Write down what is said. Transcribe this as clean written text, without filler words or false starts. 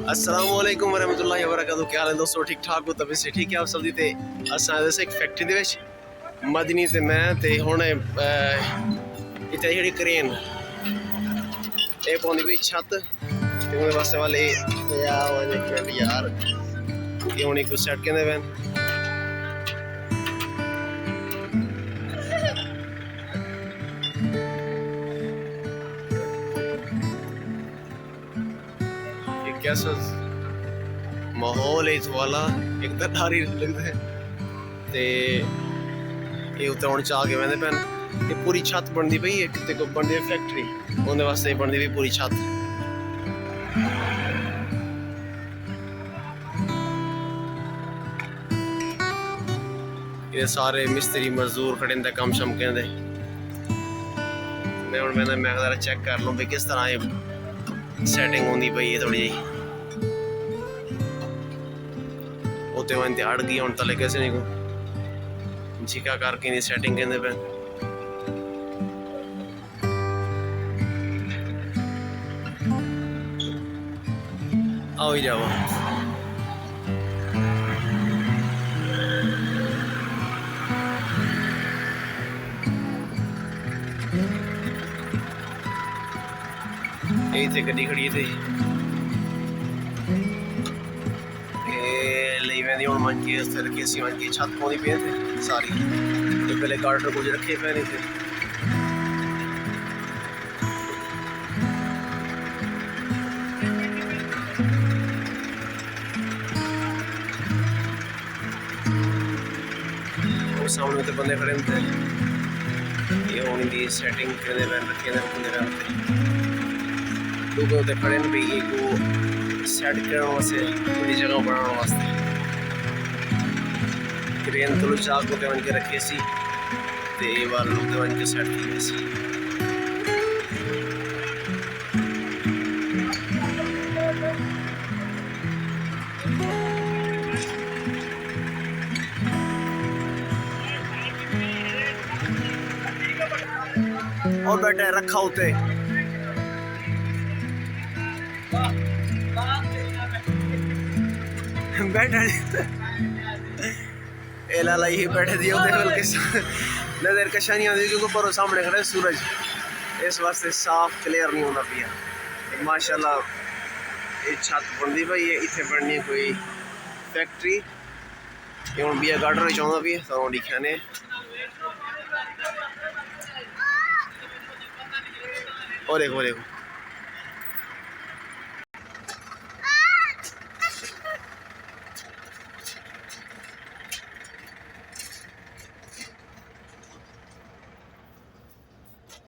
अस्सलामुअलैकुम वरहमतुल्लाहि वबरकातुहू। क्या हाल है दोस्तों? ठीक ठाक हो? तभी से ठीक है आप सब दी असा एक फैक्ट्री दे मदनी ते मैं ते हुण इत्थे जेहड़ी क्रेन ये पौंदी पई छत ते ओहदे वास्ते वाले यार ये हुण इक सैट कहंदे पैन। कैसा माहौल है इस वाला एक दरदारी लगता है ते ये उत्ते हुण चाह के वहदे पैन। ये पूरी छत बनती पई है ते को बनदी फैक्ट्री उहदे वास्ते बनदी पई पूरी छत। ये सारे मिस्त्री मजदूर खड़े ने कम शम कहंदे। मैं हुण मैं जरा चेक कर लूं भी किस तरह ये सैटिंग होंदी पई है थोड़ी जी। उते वन अड़ गई हूँ तले कैसे नहीं को झिका करके नहीं सैटिंग कहते पे। आओ ही जाओ यही थे गड्डी खड़ी थी वैदी हूँ मन की रखी सी मन की छत पौनी पे थे सारी तो पहले गार्डर कुछ रखे पे नहीं थे। वो सामने तो बंदे खड़े थे ये होनी की सेटिंग करने पैन रखे बंदे थे लोगों ते खड़े भी ये को सेट करने वास्ते पूरी जगह बनाने वास्ते। क्रेन तो चाक को वन के रखे सी ते वाल वन के सेट किए सी। और बैठे रखा उते बैठे लाला ही बैठे दिए नजर कशा नहीं आती क्योंकि पर सामने खड़े सूरज इस वास्ते साफ क्लियर नहीं होता पिया। माशाल्लाह ये छत बनती पई है इतने बननी कोई फैक्ट्री ये हूँ बीआ गार्डन चाहता भी तो लिखा ने और देखो